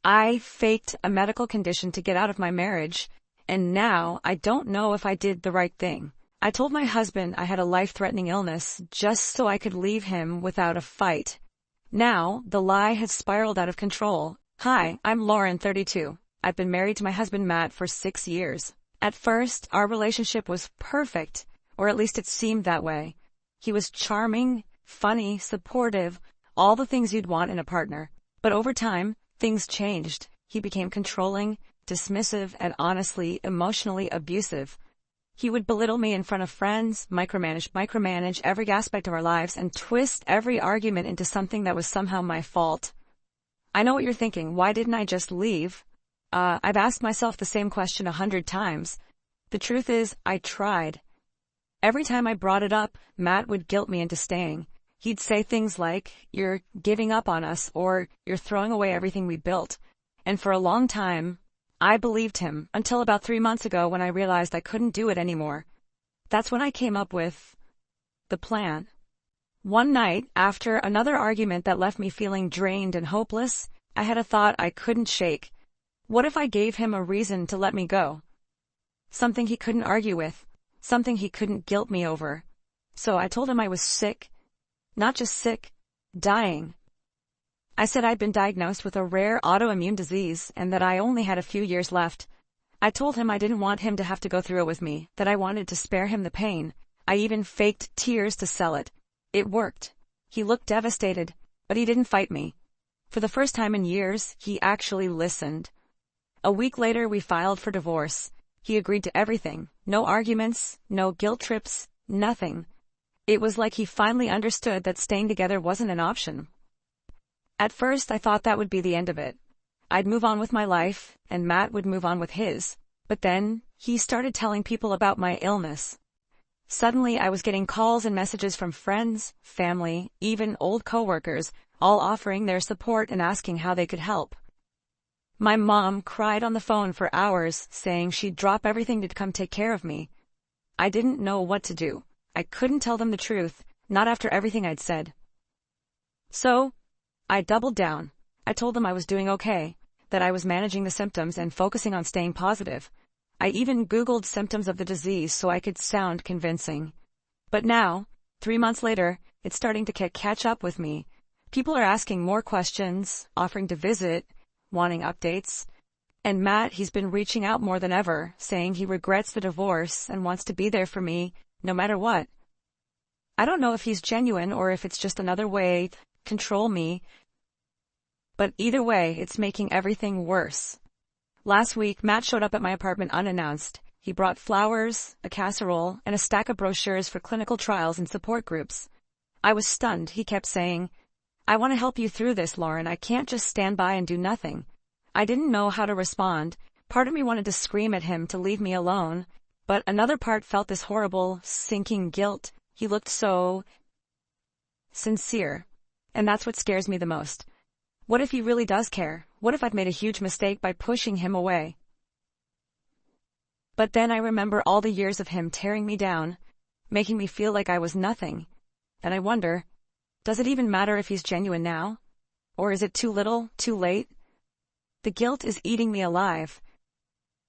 I faked a medical condition to get out of my marriage, and now I don't know if I did the right thing. I told my husband I had a life-threatening illness just so I could leave him without a fight. Now, the lie has spiraled out of control. Hi, I'm Lauren, 32. I've been married to my husband Matt for 6 years. At first, our relationship was perfect, or at least it seemed that way. He was charming, funny, supportive, all the things you'd want in a partner. But over time, things changed. He became controlling, dismissive, and honestly, emotionally abusive. He would belittle me in front of friends, micromanage every aspect of our lives, and twist every argument into something that was somehow my fault. I know what you're thinking. Why didn't I just leave? I've asked myself the same question 100 times. The truth is, I tried. Every time I brought it up, Matt would guilt me into staying. He'd say things like, "You're giving up on us," or "You're throwing away everything we built." And for a long time, I believed him, until about 3 months ago when I realized I couldn't do it anymore. That's when I came up with the plan. One night, after another argument that left me feeling drained and hopeless, I had a thought I couldn't shake. What if I gave him a reason to let me go? Something he couldn't argue with. Something he couldn't guilt me over. So I told him I was sick. Not just sick, dying. I said I'd been diagnosed with a rare autoimmune disease and that I only had a few years left. I told him I didn't want him to have to go through it with me, that I wanted to spare him the pain. I even faked tears to sell it. It worked. He looked devastated, but he didn't fight me. For the first time in years, he actually listened. A week later, we filed for divorce. He agreed to everything. No arguments, no guilt trips, nothing. It was like he finally understood that staying together wasn't an option. At first, I thought that would be the end of it. I'd move on with my life, and Matt would move on with his. But then, he started telling people about my illness. Suddenly, I was getting calls and messages from friends, family, even old coworkers, all offering their support and asking how they could help. My mom cried on the phone for hours, saying she'd drop everything to come take care of me. I didn't know what to do. I couldn't tell them the truth, not after everything I'd said. So, I doubled down. I told them I was doing okay, that I was managing the symptoms and focusing on staying positive. I even Googled symptoms of the disease so I could sound convincing. But now, 3 months later, it's starting to catch up with me. People are asking more questions, offering to visit, wanting updates. And Matt, he's been reaching out more than ever, saying he regrets the divorce and wants to be there for me, no matter what. I don't know if he's genuine or if it's just another way to control me, but either way, it's making everything worse. Last week, Matt showed up at my apartment unannounced. He brought flowers, a casserole, and a stack of brochures for clinical trials and support groups. I was stunned. He kept saying, "I want to help you through this, Lauren. I can't just stand by and do nothing." I didn't know how to respond. Part of me wanted to scream at him to leave me alone, but another part felt this horrible, sinking guilt. He looked so sincere, and that's what scares me the most. What if he really does care? What if I've made a huge mistake by pushing him away? But then I remember all the years of him tearing me down, making me feel like I was nothing. And I wonder, does it even matter if he's genuine now? Or is it too little, too late? The guilt is eating me alive.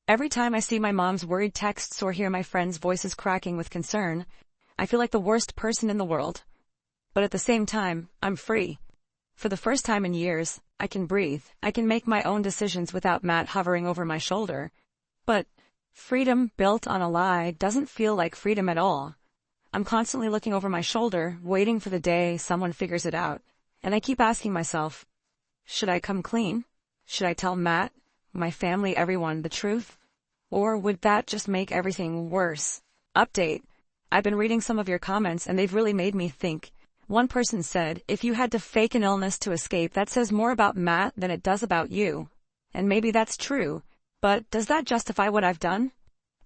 Every time I see my mom's worried texts or hear my friends' voices cracking with concern, I feel like the worst person in the world. But at the same time, I'm free. For the first time in years, I can breathe. I can make my own decisions without Matt hovering over my shoulder. But freedom built on a lie doesn't feel like freedom at all. I'm constantly looking over my shoulder, waiting for the day someone figures it out. And I keep asking myself, should I come clean? Should I tell Matt, my family, everyone, the truth? Or would that just make everything worse? Update. I've been reading some of your comments and they've really made me think. One person said, if you had to fake an illness to escape, that says more about Matt than it does about you. And maybe that's true. But does that justify what I've done?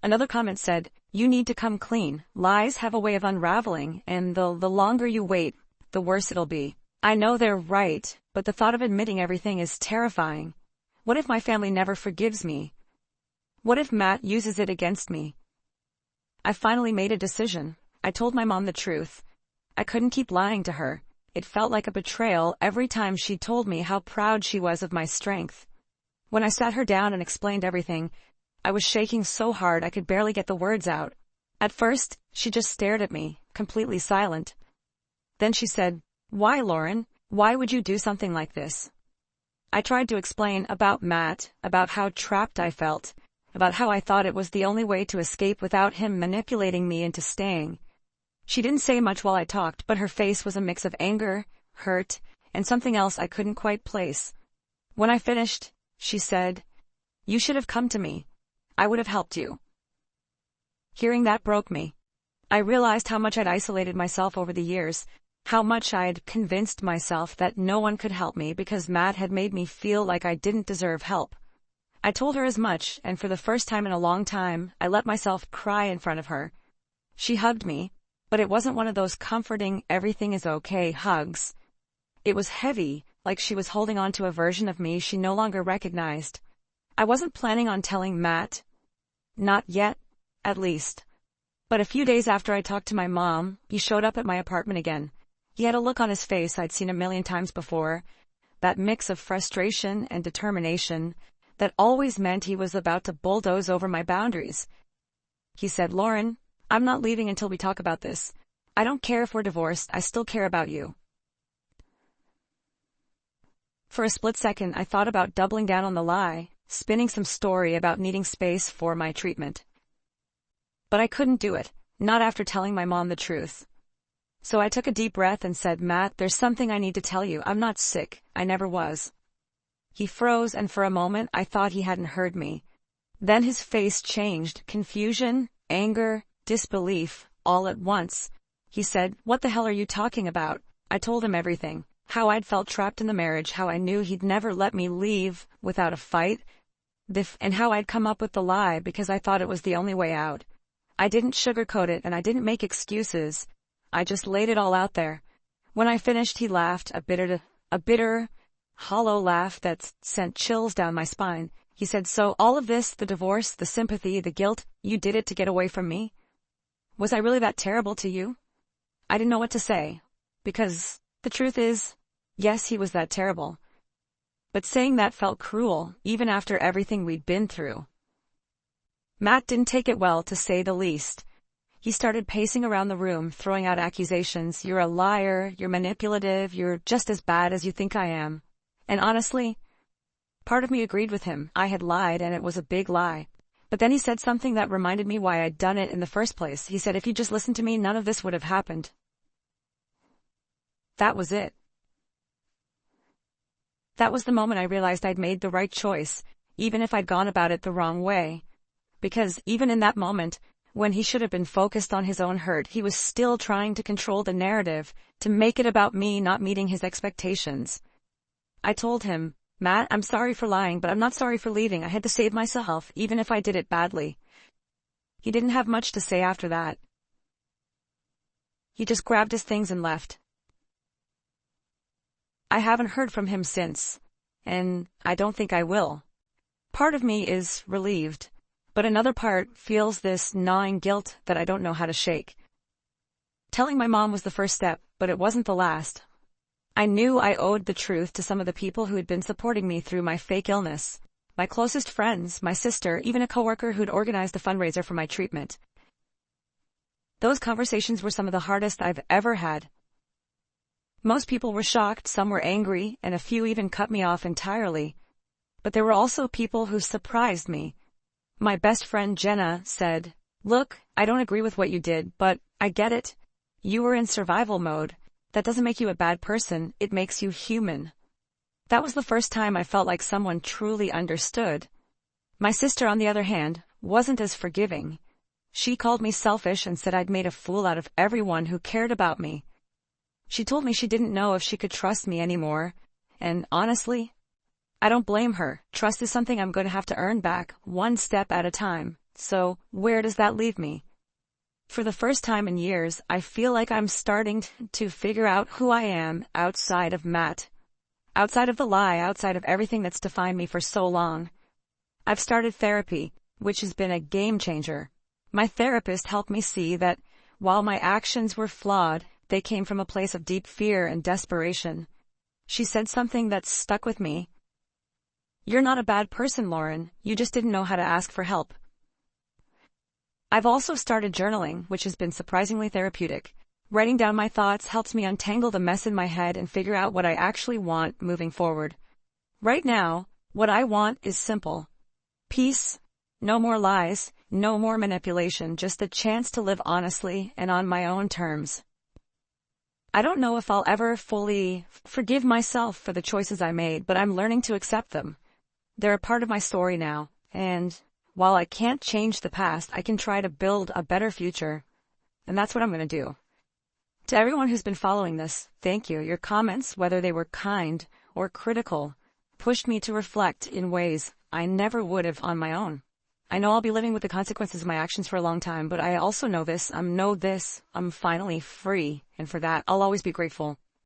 Another comment said, you need to come clean. Lies have a way of unraveling, and the longer you wait, the worse it'll be. I know they're right, but the thought of admitting everything is terrifying. What if my family never forgives me? What if Matt uses it against me? I finally made a decision. I told my mom the truth. I couldn't keep lying to her. It felt like a betrayal every time she told me how proud she was of my strength. When I sat her down and explained everything, I was shaking so hard I could barely get the words out. At first, she just stared at me, completely silent. Then she said, "Why, Lauren? Why would you do something like this?" I tried to explain about Matt, about how trapped I felt, about how I thought it was the only way to escape without him manipulating me into staying. She didn't say much while I talked, but her face was a mix of anger, hurt, and something else I couldn't quite place. When I finished, she said, "You should have come to me. I would have helped you." Hearing that broke me. I realized how much I'd isolated myself over the years, how much I'd convinced myself that no one could help me because Matt had made me feel like I didn't deserve help. I told her as much, and for the first time in a long time, I let myself cry in front of her. She hugged me, but it wasn't one of those comforting, everything is okay hugs. It was heavy, like she was holding on to a version of me she no longer recognized. I wasn't planning on telling Matt. Not yet, at least. But a few days after I talked to my mom, he showed up at my apartment again. He had a look on his face I'd seen a million times before, that mix of frustration and determination that always meant he was about to bulldoze over my boundaries. He said, "Lauren, I'm not leaving until we talk about this. I don't care if we're divorced, I still care about you." For a split second, I thought about doubling down on the lie, spinning some story about needing space for my treatment. But I couldn't do it, not after telling my mom the truth. So I took a deep breath and said, "Matt, there's something I need to tell you. I'm not sick. I never was." He froze, and for a moment I thought he hadn't heard me. Then his face changed, confusion, anger, disbelief, all at once. He said, "What the hell are you talking about?" I told him everything. How I'd felt trapped in the marriage, how I knew he'd never let me leave without a fight, and how I'd come up with the lie because I thought it was the only way out. I didn't sugarcoat it and I didn't make excuses. I just laid it all out there. When I finished, he laughed, a bitter, hollow laugh that sent chills down my spine. He said, "So all of this, the divorce, the sympathy, the guilt, you did it to get away from me? Was I really that terrible to you?" I didn't know what to say, because the truth is, yes, he was that terrible. But saying that felt cruel, even after everything we'd been through. Matt didn't take it well, to say the least. He started pacing around the room, throwing out accusations. "You're a liar, you're manipulative, you're just as bad as you think I am." And honestly, part of me agreed with him. I had lied, and it was a big lie. But then he said something that reminded me why I'd done it in the first place. He said, "If you just listened to me, none of this would have happened." That was it. That was the moment I realized I'd made the right choice, even if I'd gone about it the wrong way. Because even in that moment, when he should have been focused on his own hurt, he was still trying to control the narrative, to make it about me not meeting his expectations. I told him, "Matt, I'm sorry for lying, but I'm not sorry for leaving. I had to save myself, even if I did it badly." He didn't have much to say after that. He just grabbed his things and left. I haven't heard from him since, and I don't think I will. Part of me is relieved, but another part feels this gnawing guilt that I don't know how to shake. Telling my mom was the first step, but it wasn't the last. I knew I owed the truth to some of the people who had been supporting me through my fake illness. My closest friends, my sister, even a coworker who'd organized a fundraiser for my treatment. Those conversations were some of the hardest I've ever had. Most people were shocked, some were angry, and a few even cut me off entirely. But there were also people who surprised me. My best friend Jenna said, "Look, I don't agree with what you did, but I get it. You were in survival mode. That doesn't make you a bad person, it makes you human." That was the first time I felt like someone truly understood. My sister, on the other hand, wasn't as forgiving. She called me selfish and said I'd made a fool out of everyone who cared about me. She told me she didn't know if she could trust me anymore, and honestly, I don't blame her. Trust is something I'm going to have to earn back, one step at a time. So, where does that leave me? For the first time in years, I feel like I'm starting to figure out who I am outside of Matt. Outside of the lie, outside of everything that's defined me for so long. I've started therapy, which has been a game changer. My therapist helped me see that, while my actions were flawed, they came from a place of deep fear and desperation. She said something that stuck with me. You're not a bad person, Lauren. You just didn't know how to ask for help. I've also started journaling, which has been surprisingly therapeutic. Writing down my thoughts helps me untangle the mess in my head and figure out what I actually want moving forward. Right now, what I want is simple. Peace. No more lies, no more manipulation, just a chance to live honestly and on my own terms. I don't know if I'll ever fully forgive myself for the choices I made, but I'm learning to accept them. They're a part of my story now, and while I can't change the past, I can try to build a better future. And that's what I'm going to do. To everyone who's been following this, thank you. Your comments, whether they were kind or critical, pushed me to reflect in ways I never would have on my own. I know I'll be living with the consequences of my actions for a long time, but I also know I'm finally free, and for that, I'll always be grateful.